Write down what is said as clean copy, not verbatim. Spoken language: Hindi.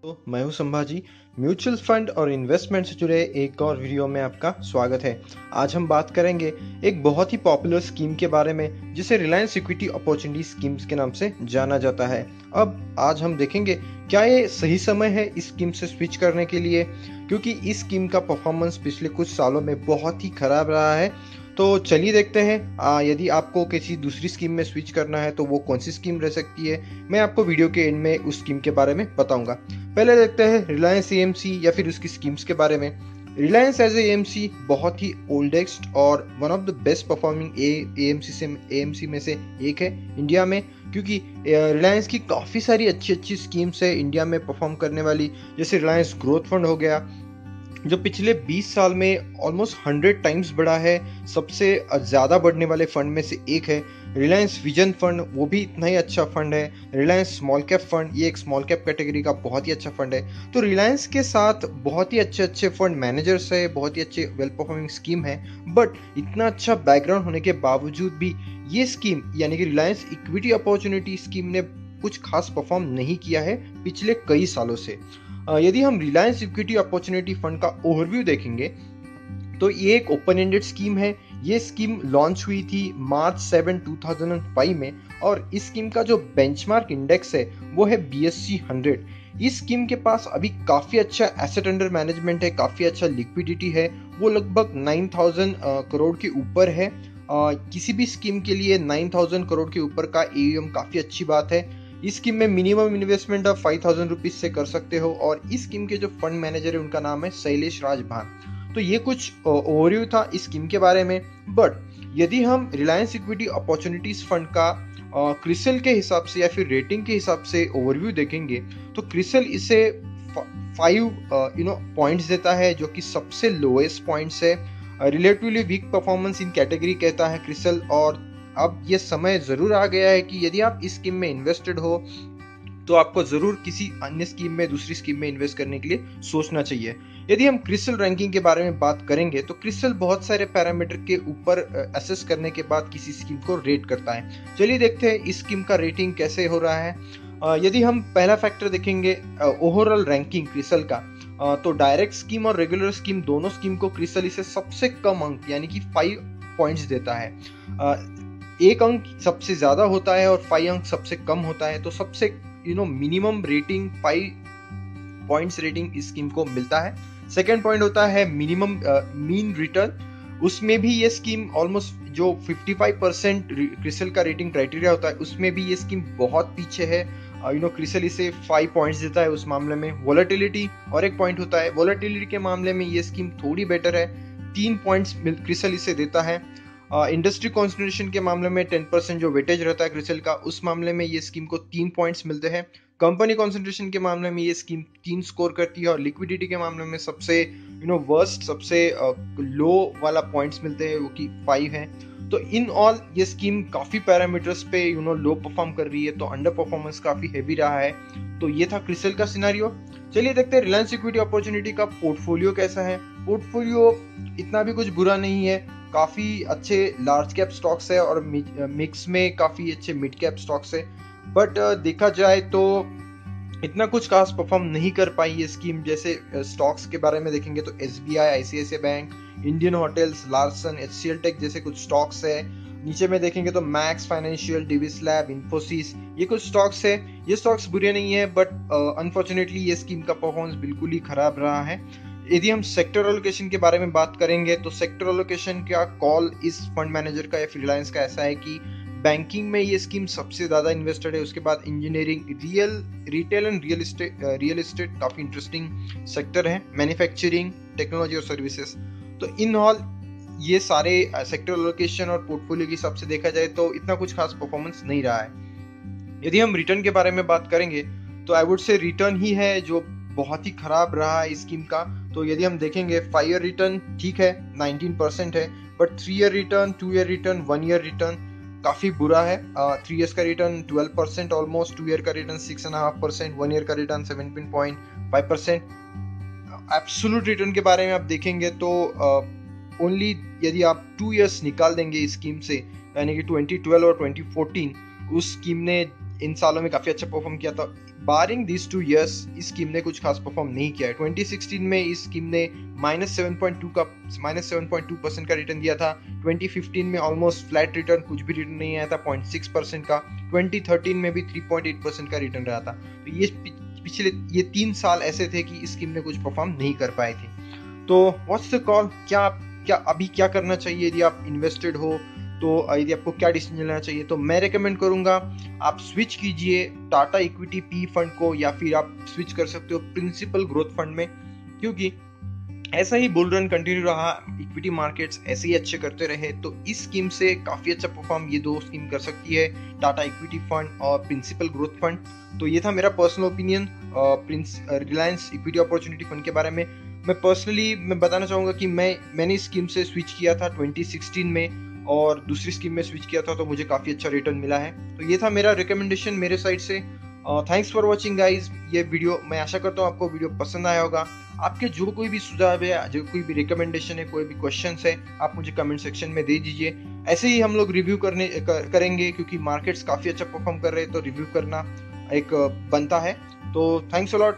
तो मैं हूं संभाजी। म्यूचुअल फंड और इन्वेस्टमेंट से जुड़े एक और वीडियो में आपका स्वागत है। आज हम बात करेंगे एक बहुत ही पॉपुलर स्कीम के बारे में जिसे रिलायंस इक्विटी अपॉर्चुनिटी स्कीम्स के नाम से जाना जाता है। अब आज हम देखेंगे क्या ये सही समय है इस स्कीम से स्विच करने के लिए, क्योंकि इस स्कीम का परफॉर्मेंस पिछले कुछ सालों में बहुत ही खराब रहा है। तो चलिए देखते हैं यदि आपको किसी दूसरी स्कीम में स्विच करना है तो वो कौन सी स्कीम रह सकती है। मैं आपको वीडियो के एंड में उस स्कीम के बारे में बताऊंगा। पहले देखते हैं रिलायंस एएमसी या फिर उसकी स्कीम्स के बारे में। रिलायंस एज एएमसी बहुत ही ओल्डेस्ट और one of the best performing AMC में से एक है इंडिया में, क्योंकि रिलायंस की काफ़ी सारी अच्छी स्कीम्स है इंडिया में परफॉर्म करने वाली। जैसे रिलायंस ग्रोथ फंड हो गया जो पिछले 20 साल में ऑलमोस्ट 100 टाइम्स बढ़ा है, सबसे ज़्यादा बढ़ने वाले फंड में से एक है। रिलायंस विजन फंड वो भी इतना ही अच्छा फंड है। रिलायंस स्मॉल कैप फंड ये एक स्मॉल कैप कैटेगरी का बहुत ही अच्छा फंड है। तो रिलायंस के साथ बहुत ही अच्छे फंड मैनेजर्स है, बहुत ही अच्छे वेल परफॉर्मिंग स्कीम है। बट इतना अच्छा बैकग्राउंड होने के बावजूद भी ये स्कीम यानी कि रिलायंस इक्विटी अपॉर्चुनिटी स्कीम ने कुछ खास परफॉर्म नहीं किया है पिछले कई सालों से। यदि हम रिलायंस इक्विटी अपॉर्चुनिटी फंड का ओवरव्यू देखेंगे तो ये एक ओपन एंडेड स्कीम है। ये स्कीम लॉन्च हुई थी मार्च 7, 2005 में, और इस स्कीम का जो बेंचमार्क इंडेक्स है वो है BSE 100। इस स्कीम के पास अभी काफी अच्छा एसेट अंडर मैनेजमेंट है, काफी अच्छा लिक्विडिटी है। वो लगभग 9000 करोड़ के ऊपर है। किसी भी स्कीम के लिए 9000 करोड़ के ऊपर का AUM काफी अच्छी बात है। इस स्कीम में मिनिमम इन्वेस्टमेंट आप 5000 रुपीज से कर सकते हो, और इस स्कीम के जो फंड मैनेजर है उनका नाम है शैलेश राज भान। तो ये कुछ ओवरव्यू था इस स्कीम के बारे में। बट यदि हम रिलायंस इक्विटी अपॉर्चुनिटीज फंड का क्रिसल के हिसाब से या फिर रेटिंग के हिसाब से ओवरव्यू देखेंगे तो क्रिसल इसे 5 पॉइंट्स देता है, जो कि सबसे लोएस्ट पॉइंट्स है। Relatively weak performance in category कहता है क्रिसल। और अब ये समय जरूर आ गया है कि यदि आप इस स्कीम में इन्वेस्टेड हो तो आपको जरूर किसी अन्य स्कीम में, दूसरी स्कीम में इन्वेस्ट करने के लिए सोचना चाहिए। यदि हम क्रिसल रैंकिंग के बारे में बात करेंगे तो क्रिसल बहुत सारे पैरामीटर के ऊपर असेस करने के बाद किसी स्कीम को रेट करता है। चलिए देखते हैं इस स्कीम का रेटिंग कैसे हो रहा है। यदि हम पहला फैक्टर देखेंगे ओवरऑल रैंकिंग क्रिसल का, तो डायरेक्ट स्कीम और रेगुलर स्कीम दोनों स्कीम को क्रिसल इसे सबसे कम अंक यानी कि 5 पॉइंट्स देता है। एक अंक सबसे ज्यादा होता है और 5 अंक सबसे कम होता है। तो सबसे मिनिमम रेटिंग 5 पॉइंट्स रेटिंग इस स्कीम को मिलता है। सेकेंड पॉइंट होता है मिनिमम मीन रिटर्न। उसमें भी ये स्कीम ऑलमोस्ट जो 55% क्रिसल का रेटिंग क्राइटेरिया होता है उसमें भी ये स्कीम बहुत पीछे है। क्रिसल इसे 5 पॉइंट्स देता है उस मामले में। वोलेटिलिटी और एक पॉइंट होता है, वोलेटिलिटी के मामले में ये स्कीम थोड़ी बेटर है, 3 पॉइंट्स क्रिसल इसे देता है। इंडस्ट्री कॉन्सेंट्रेशन के मामले में 10% जो वेटेज रहता है क्रिसल का, उस मामले में ये स्कीम को 3 पॉइंट्स मिलते हैं। कंपनी कॉन्सेंट्रेशन के मामले में ये स्कीम 3 स्कोर करती है, और लिक्विडिटी के मामले में सबसे वर्स्ट, सबसे लो वाला पॉइंट्स मिलते हैं, वो कि 5 है। तो इन ऑल ये स्कीम काफी पैरामीटर्स पे लो परफॉर्म कर रही है, तो अंडर परफॉर्मेंस काफी हैवी रहा है। तो ये था क्रिसल का सिनेरियो। चलिए देखते हैं रिलायंस इक्विटी अपॉर्चुनिटी का पोर्टफोलियो कैसा है। पोर्टफोलियो इतना भी कुछ बुरा नहीं है, काफी अच्छे लार्ज कैप स्टॉक्स है और मिक्स में काफी अच्छे मिड कैप स्टॉक्स है। बट देखा जाए तो इतना कुछ खास परफॉर्म नहीं कर पाई ये स्कीम। जैसे स्टॉक्स के बारे में देखेंगे तो SBI, ICICI bank, Indian hotels, Larsen, HCL tech जैसे कुछ स्टॉक्स है। नीचे में देखेंगे तो Max financial, Divi's lab, Infosys, ये कुछ स्टॉक्स है। ये स्टॉक्स बुरे नहीं है, बट अनफॉर्चुनेटली ये स्कीम का परफॉर्मेंस बिल्कुल ही खराब रहा है। यदि हम सेक्टर एलोकेशन के बारे में बात करेंगे तो सेक्टर एलोकेशन का कॉल इस फंड मैनेजर का या फिर रिलायंस का ऐसा है कि बैंकिंग में ये स्कीम सबसे ज्यादा इन्वेस्टेड है। उसके बाद engineering, retail and real estate काफी इंटरेस्टिंग सेक्टर है, मैन्युफैक्चरिंग, टेक्नोलॉजी और सर्विसेज। तो इन ऑल ये सारे सेक्टर एलोकेशन और पोर्टफोलियो के हिसाब से देखा जाए तो इतना कुछ खास परफॉर्मेंस नहीं रहा है। यदि हम रिटर्न के बारे में बात करेंगे तो आई वुड से रिटर्न ही है जो बहुत ही खराब रहा है इस स्कीम का। तो यदि हम देखेंगे 5 ईयर रिटर्न ठीक है 19% है, but 3 year return, 2 year return, 1 year return काफी बुरा है। 3 इयर्स का रिटर्न 12% ऑलमोस्ट, 2 ईयर का रिटर्न 6.5%, 1 ईयर का रिटर्न 17.5%। एब्सोल्यूट रिटर्न के बारे में आप देखेंगे तो ओनली यदि आप 2 इयर्स निकाल देंगे इस स्कीम से, यानी कि 2012 और 2014, उस स्कीम ने इन सालों में काफ़ी अच्छा परफॉर्म किया था। बारिंग दिस 2 ईयर्स इस स्कीम ने कुछ खास परफॉर्म नहीं किया है। 2016 में इस स्कीम ने -7.2% का रिटर्न दिया था। 2015 में ऑलमोस्ट फ्लैट रिटर्न, कुछ भी रिटर्न नहीं आया था, 0.6% का। 2013 में भी 3.8% का रिटर्न रहा था। तो ये पिछले 3 साल ऐसे थे कि इस स्कीम ने कुछ परफॉर्म नहीं कर पाए थे। तो व्हाट्स द कॉल, क्या अभी क्या करना चाहिए यदि आप इन्वेस्टेड हो, तो यदि आपको क्या डिसीजन लेना चाहिए? तो मैं रेकमेंड करूंगा आप स्विच कीजिए टाटा इक्विटी पी फंड को, या फिर आप स्विच कर सकते हो प्रिंसिपल ग्रोथ फंड में, क्योंकि ऐसा ही बुल रन कंटिन्यू रहा, इक्विटी मार्केट्स ऐसे ही अच्छे करते रहे, तो इस स्कीम से काफी अच्छा परफॉर्म ये 2 स्कीम कर सकती है, टाटा इक्विटी फंड और प्रिंसिपल ग्रोथ फंड। तो ये था मेरा personal opinion Reliance equity opportunity fund के बारे में। मैं बताना चाहूंगा कि मैंने इस स्कीम से स्विच किया था 2016 में, और दूसरी स्कीम में स्विच किया था, तो मुझे काफी अच्छा रिटर्न मिला है। तो ये था मेरा रिकमेंडेशन मेरे साइड से। थैंक्स फॉर वॉचिंग गाइज ये वीडियो। मैं आशा करता हूँ आपको वीडियो पसंद आया होगा। आपके जो कोई भी सुझाव है, जो कोई भी रिकमेंडेशन है, कोई भी क्वेश्चंस है, आप मुझे कमेंट सेक्शन में दे दीजिए। ऐसे ही हम लोग रिव्यू करेंगे, क्योंकि मार्केट्स काफी अच्छा परफॉर्म कर रहे हैं, तो रिव्यू करना एक बनता है। तो थैंक्स अ लॉट।